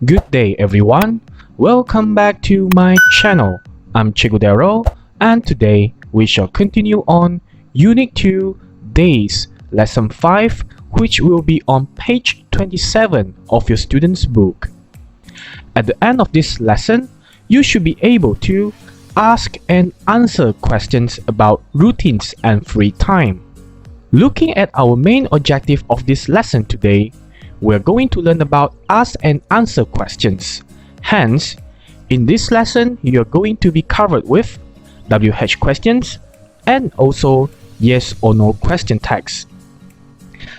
Good day everyone, welcome back to my channel. I'm Cikgu Darrel, and today we shall continue on Unit 2 Days, Lesson 5, which will be on page 27 of your student's book. At the end of this lesson, you should be able to ask and answer questions about routines and free time. Looking at our main objective of this lesson today, we're going to learn about ask and answer questions. Hence, in this lesson, you're going to be covered with WH questions and also yes or no question tags.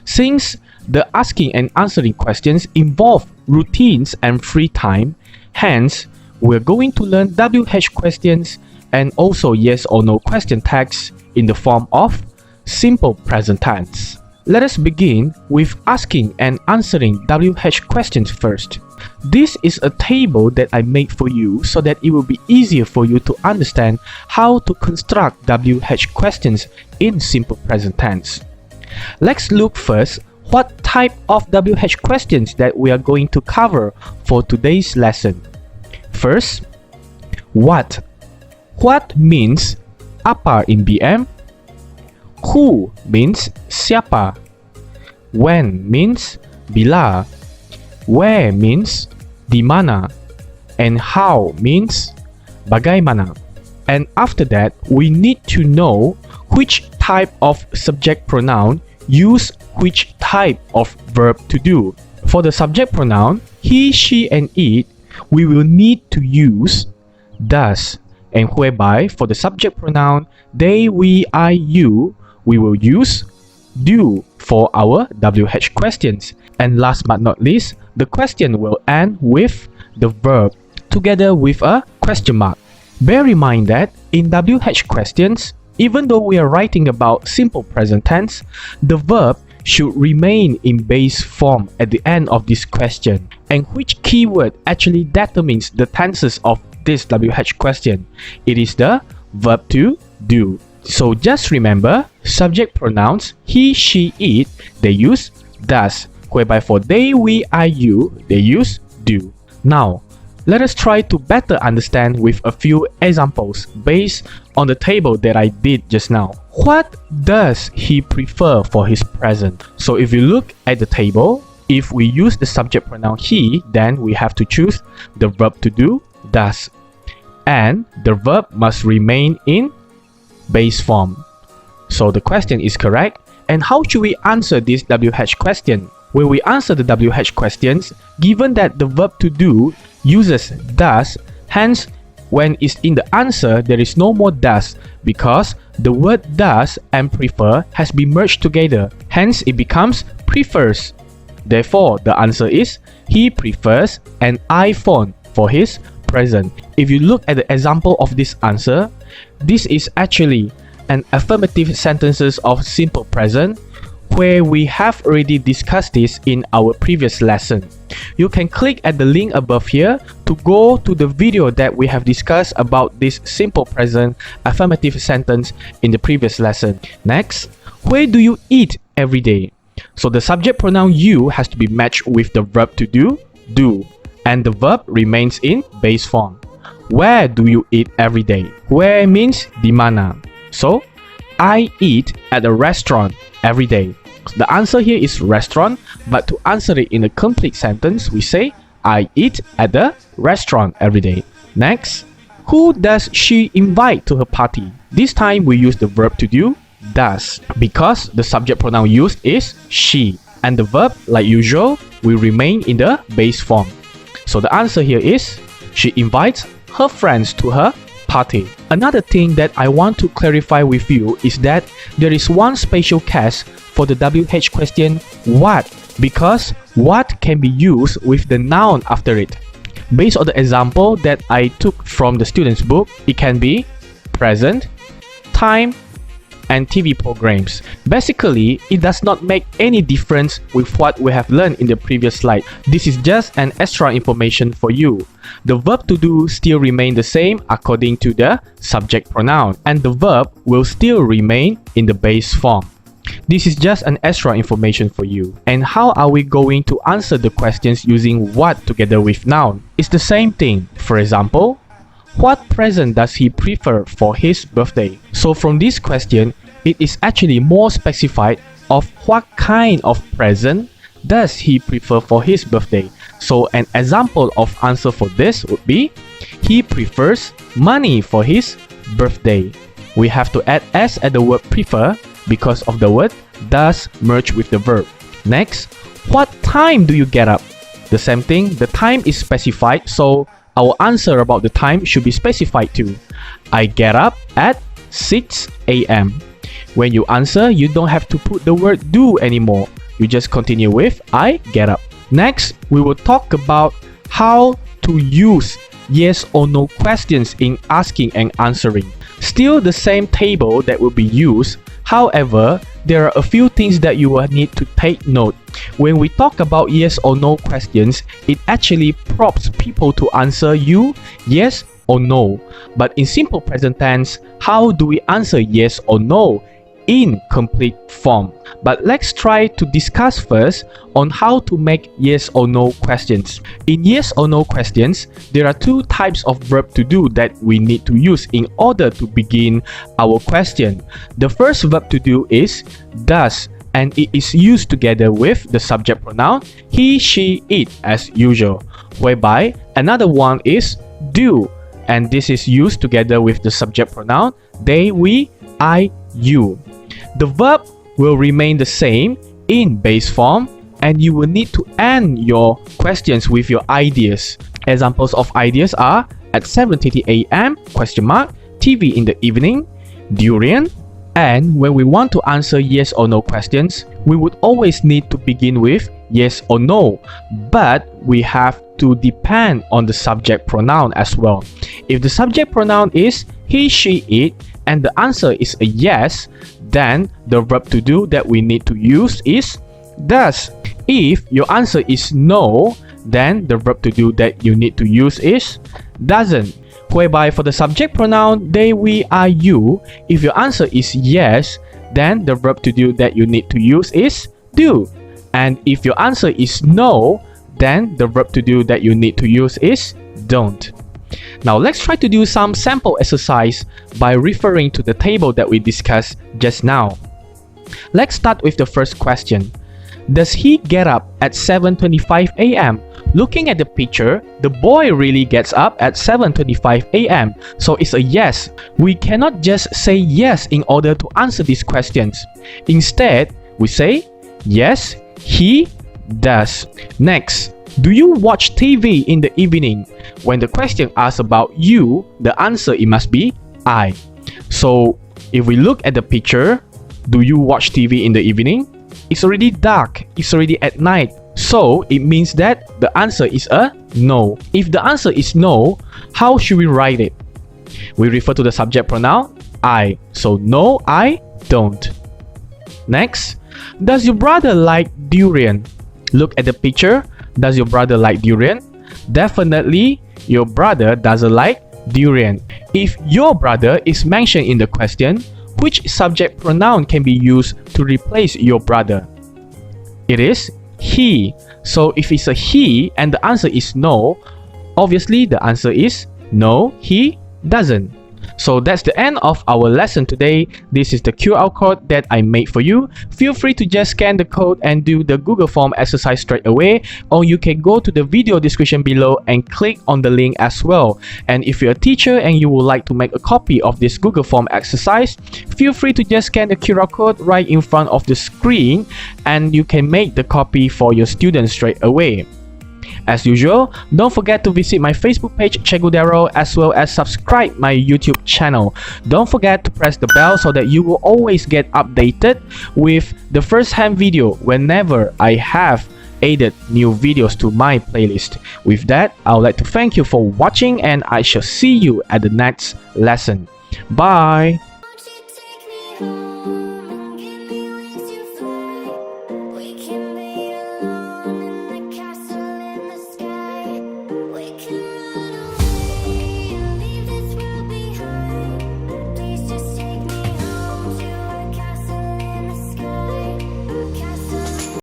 Since the asking and answering questions involve routines and free time, hence, we're going to learn WH questions and also yes or no question tags in the form of simple present tense. Let us begin with asking and answering WH questions first. This is a table that I made for you so that it will be easier for you to understand how to construct WH questions in simple present tense. Let's look first what type of WH questions that we are going to cover for today's lesson. First, what? What means apa in BM? Who means siapa. When means bila. Where means di mana. And how means bagaimana. And after that, we need to know which type of subject pronoun use which type of verb to do. For the subject pronoun he, she, and it, we will need to use does. And whereby for the subject pronoun they, we, I, you, we will use do for our WH questions. And last but not least, the question will end with the verb together with a question mark. Bear in mind that in WH questions, even though we are writing about simple present tense, the verb should remain in base form at the end of this question. And which keyword actually determines the tenses of this WH question? It is the verb to do. So just remember, subject pronouns he, she, it, they use does, whereby for they, we, I, you, they use do. Now, let us try to better understand with a few examples based on the table that I did just now. What does he prefer for his present? So if you look at the table, if we use the subject pronoun he, then we have to choose the verb to do, does. And the verb must remain in base form. So the question is correct. And how should we answer this WH question? When we answer the WH questions, given that the verb to do uses does, hence when it's in the answer, there is no more does because the word does and prefer has been merged together. Hence it becomes prefers. Therefore, the answer is he prefers an iPhone for his present. If you look at the example of this answer, this is actually an affirmative sentences of simple present where we have already discussed this in our previous lesson. You can click at the link above here to go to the video that we have discussed about this simple present affirmative sentence in the previous lesson. Next, where do you eat every day? So the subject pronoun you has to be matched with the verb to do, and the verb remains in base form. Where do you eat every day? Where means di mana. So, I eat at a restaurant every day. The answer here is restaurant, but to answer it in a complete sentence, we say I eat at the restaurant every day. Next, who does she invite to her party? This time we use the verb to do, does, because the subject pronoun used is she, and the verb, like usual, will remain in the base form. So the answer here is she invites her friends to her party. Another thing that I want to clarify with you is that there is one special case for the WH question what, because what can be used with the noun after it. Based on the example that I took from the student's book, it can be present, time, and TV programs. Basically, it does not make any difference with what we have learned in the previous slide. This is just an extra information for you. The verb to do still remain the same according to the subject pronoun, and the verb will still remain in the base form. This is just an extra information for you. And how are we going to answer the questions using what together with noun? It's the same thing. For example, what present does he prefer for his birthday? So from this question, it is actually more specified of what kind of present does he prefer for his birthday. So an example of answer for this would be, he prefers money for his birthday. We have to add s at the word prefer because of the word does merge with the verb. Next, what time do you get up? The same thing, the time is specified, so our answer about the time should be specified too. I get up at 6 a.m. When you answer, you don't have to put the word do anymore. You just continue with I get up. Next, we will talk about how to use yes or no questions in asking and answering. Still the same table that will be used. However, there are a few things that you will need to take note. When we talk about yes or no questions, it actually prompts people to answer you yes or no. But in simple present tense, how do we answer yes or no in complete form? But let's try to discuss first on how to make yes or no questions. In yes or no questions, there are two types of verb to do that we need to use in order to begin our question. The first verb to do is does, and it is used together with the subject pronoun he, she, it as usual, whereby another one is do, and this is used together with the subject pronoun they, we, I, you. The verb will remain the same in base form, and you will need to end your questions with your ideas. Examples of ideas are at 7:30 a.m. ? TV in the evening, durian. And when we want to answer yes or no questions, we would always need to begin with yes or no, but we have to depend on the subject pronoun as well. If the subject pronoun is he, she, it, and the answer is a yes, then the verb to do that we need to use is does. If your answer is no, then the verb to do that you need to use is doesn't. Whereby for the subject pronoun they, we, I, you, if your answer is yes, then the verb to do that you need to use is do. And if your answer is no, then the verb to do that you need to use is don't. Now let's try to do some sample exercise by referring to the table that we discussed just now. Let's start with the first question. Does he get up at 7:25 a.m.? Looking at the picture, the boy really gets up at 7:25 a.m. So it's a yes. We cannot just say yes in order to answer these questions. Instead, we say yes, he does. Next, do you watch TV in the evening? When the question asks about you, the answer it must be I. So if we look at the picture, do you watch TV in the evening? It's already dark, it's already at night. So it means that the answer is a no. If the answer is no, how should we write it? We refer to the subject pronoun I. So no, I don't. Next, does your brother like durian? Look at the picture. Does your brother like durian? Definitely, your brother doesn't like durian. If your brother is mentioned in the question, which subject pronoun can be used to replace your brother? It is he. So if it's a he and the answer is no, obviously the answer is no, he doesn't. So that's the end of our lesson today. This is the QR code that I made for you. Feel free to just scan the code and do the Google Form exercise straight away, or you can go to the video description below and click on the link as well. And if you're a teacher and you would like to make a copy of this Google Form exercise, feel free to just scan the QR code right in front of the screen and you can make the copy for your students straight away. As usual, don't forget to visit my Facebook page Cikgu Darrel, as well as subscribe my YouTube channel. Don't forget to press the bell so that you will always get updated with the first-hand video whenever I have added new videos to my playlist. With that, I would like to thank you for watching and I shall see you at the next lesson. Bye!